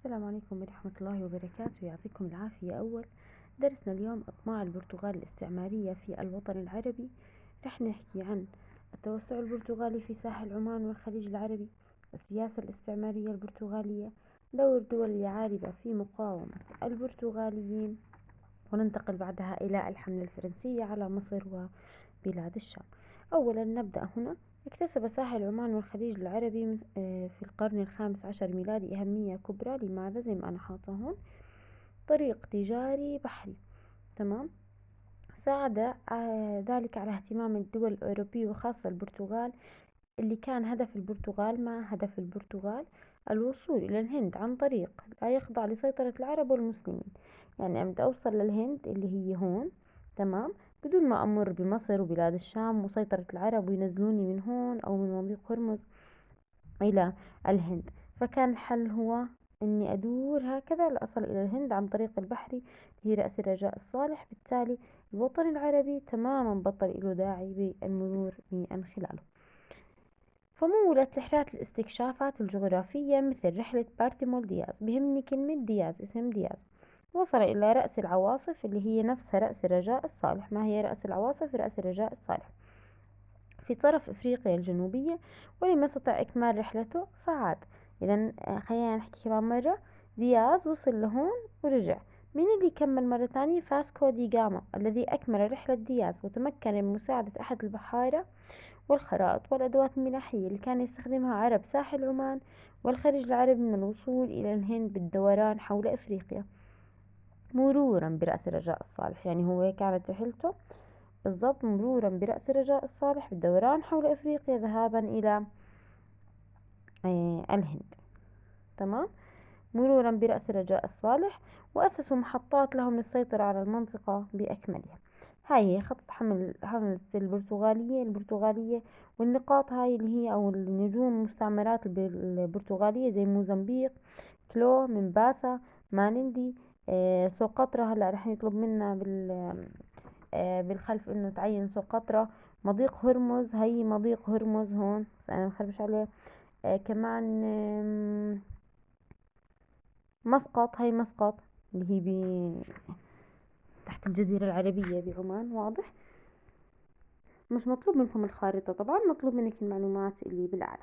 السلام عليكم ورحمة الله وبركاته، يعطيكم العافية. أول درسنا اليوم إطماع البرتغال الاستعمارية في الوطن العربي. رح نحكي عن التوسع البرتغالي في ساحل عمان والخليج العربي، السياسة الاستعمارية البرتغالية، دور دول اليعاربة في مقاومة البرتغاليين، وننتقل بعدها إلى الحملة الفرنسية على مصر وبلاد الشام. أولا نبدأ هنا. اكتسب ساحل عمان والخليج العربي في القرن الخامس عشر ميلادي أهمية كبرى. لماذا؟ زي ما أنا حاطة هون، طريق تجاري بحري. تمام. ساعد ذلك على اهتمام الدول الأوروبية وخاصة البرتغال، اللي كان هدف البرتغال الوصول إلى الهند عن طريق لا يخضع لسيطرة العرب والمسلمين. يعني أبدأ أوصل للهند اللي هي هون، تمام، بدون ما أمر بمصر وبلاد الشام وسيطرة العرب وينزلوني من هون أو من مضيق هرمز إلى الهند. فكان الحل هو إني أدور هكذا لأصل إلى الهند عن طريق البحري اللي هي رأس الرجاء الصالح. بالتالي الوطن العربي تماما بطل له داعي بالمرور من خلاله. فمولت رحلات الاستكشافات الجغرافية مثل رحلة بارتيمول دياز. بهمني كلمة دياز، اسم دياز. وصل إلى رأس العواصف اللي هي نفسها رأس الرجاء الصالح. ما هي رأس العواصف؟ رأس الرجاء الصالح في طرف إفريقيا الجنوبية، ولم يستطع إكمال رحلته فعاد. إذا خلينا نحكي كمان مرة. دياز وصل لهون ورجع. مين اللي كمل مرة ثانية؟ فاسكو دي جاما، الذي أكمل رحلة دياز وتمكن من مساعدة أحد البحارة والخرائط والأدوات الملاحية اللي كان يستخدمها عرب ساحل عمان والخليج العربي من الوصول إلى الهند بالدوران حول إفريقيا مرورا برأس الرجاء الصالح. يعني هو كانت رحلته بالضبط مرورا برأس الرجاء الصالح بالدوران حول إفريقيا ذهابا إلى الهند. تمام. مرورا برأس الرجاء الصالح، وأسسوا محطات لهم للسيطرة على المنطقة بأكملها. هاي هي خطة حملة البرتغالية. والنقاط هاي اللي هي أو النجوم المستعمرات البرتغالية زي موزمبيق، كلو، منباسا، مانندي، سوقطرة. هلا رح يطلب منا بالخلف انه تعين سقطرى. مضيق هرمز، هي مضيق هرمز هون بس انا مخربش عليه. كمان مسقط، هي مسقط اللي هي تحت الجزيرة العربية بعمان. واضح؟ مش مطلوب منكم الخارطة طبعا، مطلوب منك المعلومات اللي بالأعلى.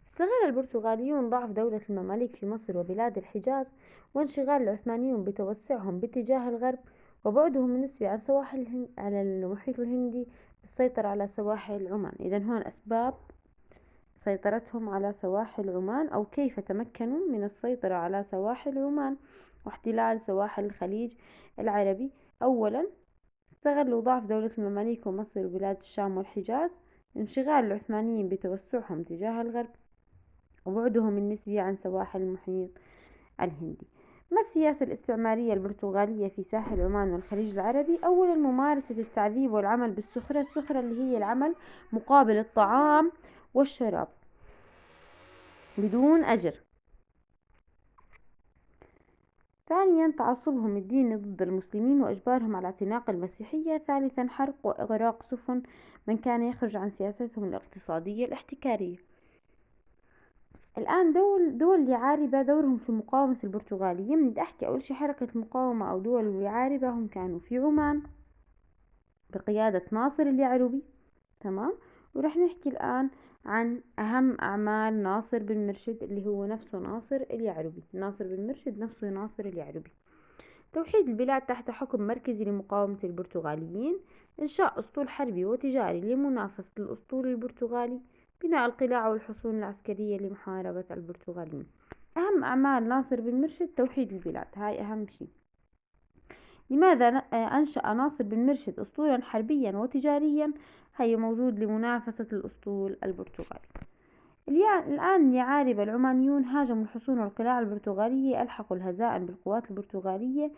استغل البرتغاليون ضعف دولة المماليك في مصر وبلاد الحجاز، وانشغال العثمانيون بتوسعهم باتجاه الغرب، وبعدهم النسبي عن سواحل الهند على المحيط الهندي بالسيطرة على سواحل عمان. إذا هون أسباب سيطرتهم على سواحل عمان، أو كيف تمكنوا من السيطرة على سواحل عمان واحتلال سواحل الخليج العربي. أولا، استغلوا ضعف دولة المماليك ومصر وبلاد الشام والحجاز، انشغال العثمانيين بتوسعهم تجاه الغرب، وبعدهم النسبي عن سواحل المحيط الهندي. ما السياسة الاستعمارية البرتغالية في ساحل عمان والخليج العربي؟ أولا، ممارسة التعذيب والعمل بالسخرة. السخرة اللي هي العمل مقابل الطعام والشراب بدون أجر. ثانيا، تعصبهم الديني ضد المسلمين وإجبارهم على اعتناق المسيحية. ثالثا، حرق وإغراق سفن من كان يخرج عن سياستهم الاقتصادية الاحتكارية. الآن دول اليعاربة دورهم في مقاومة البرتغاليين. بدي أحكي أول شي حركة مقاومة أو دول اليعاربة هم كانوا في عمان بقيادة ناصر اليعربي. تمام. ورح نحكي الآن عن أهم أعمال ناصر بن مرشد اللي هو نفسه ناصر اليعربي. ناصر بن مرشد نفسه ناصر اليعربي. توحيد البلاد تحت حكم مركزي لمقاومة البرتغاليين. إنشاء أسطول حربي وتجاري لمنافسة الأسطول البرتغالي. بناء القلاع والحصون العسكرية لمحاربة البرتغاليين. أهم أعمال ناصر بن مرشد توحيد البلاد، هاي أهم شيء. لماذا أنشأ ناصر بن مرشد أسطولا حربيا وتجاريا؟ هي موجود لمنافسة الأسطول البرتغالي. الآن اليعاربة العمانيون هاجموا الحصون والقلاع البرتغالية، ألحقوا الهزائم بالقوات البرتغالية.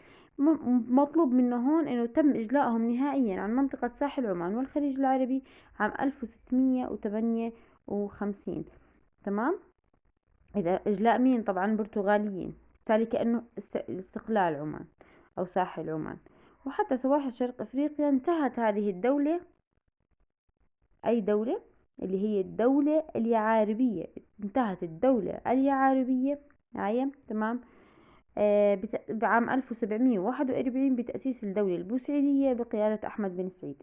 مطلوب منه هون أنه تم إجلائهم نهائيا عن منطقة ساحل عمان والخليج العربي عام 1658. تمام. إذا إجلاء مين؟ طبعا برتغاليين. بالتالي كأنه استقلال عمان أو ساحل عمان. وحتى سواحل شرق أفريقيا انتهت هذه الدولة. أي دولة؟ اللي هي الدولة اليعاربية، انتهت الدولة اليعاربية معايا تمام. بعام 1741 بتأسيس الدولة البوسعيدية بقيادة أحمد بن سعيد.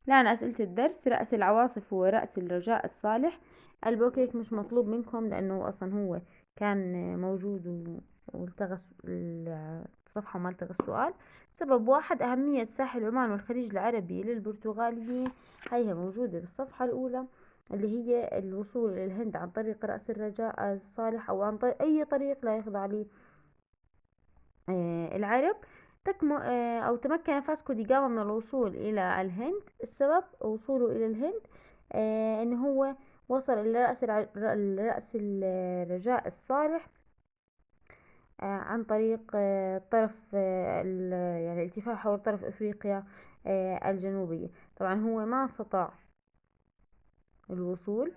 الآن أسئلة الدرس. رأس العواصف هو رأس الرجاء الصالح. البوكلت مش مطلوب منكم لأنه أصلا هو كان موجود والتغى الصفحة ما التغى السؤال. سبب واحد: أهمية ساحل عمان والخليج العربي للبرتغاليين. هيها موجودة بالصفحة الأولى، اللي هي الوصول إلى الهند عن طريق رأس الرجاء الصالح أو عن طريق أي طريق لا يخضع ليه العرب. أو تمكن فاسكو دي جاما من الوصول إلى الهند. السبب وصوله إلى الهند إن هو وصل إلى رأس الرجاء الصالح عن طريق طرف يعني الالتفاف حول طرف إفريقيا الجنوبية. طبعا هو ما استطاع الوصول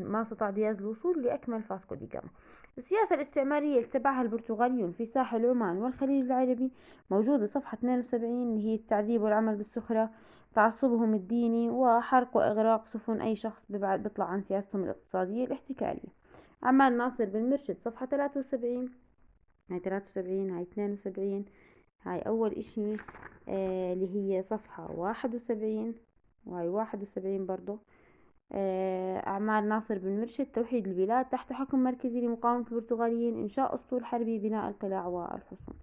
ما استطاع دياز الوصول لأكمل فاسكو دي جاما. السياسة الاستعمارية اللي اتبعها البرتغاليون في ساحل عمان والخليج العربي موجودة صفحة 72، اللي هي التعذيب والعمل بالسخرة، تعصبهم الديني، وحرق وإغراق سفن أي شخص بيطلع عن سياستهم الاقتصادية الاحتكارية. أعمال ناصر بن مرشد صفحة 73، هاي 73 هاي 72. هاي أول إشي اللي هي صفحة 71 وهاي 71 برضو. أعمال ناصر بن مرشد: توحيد البلاد تحت حكم مركزي لمقاومة البرتغاليين، إنشاء أسطول حربي، بناء القلاع والحصون.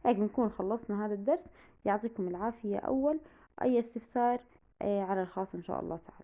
هيك بنكون خلصنا هذا الدرس. يعطيكم العافية. أول أي استفسار على الخاص إن شاء الله تعالى.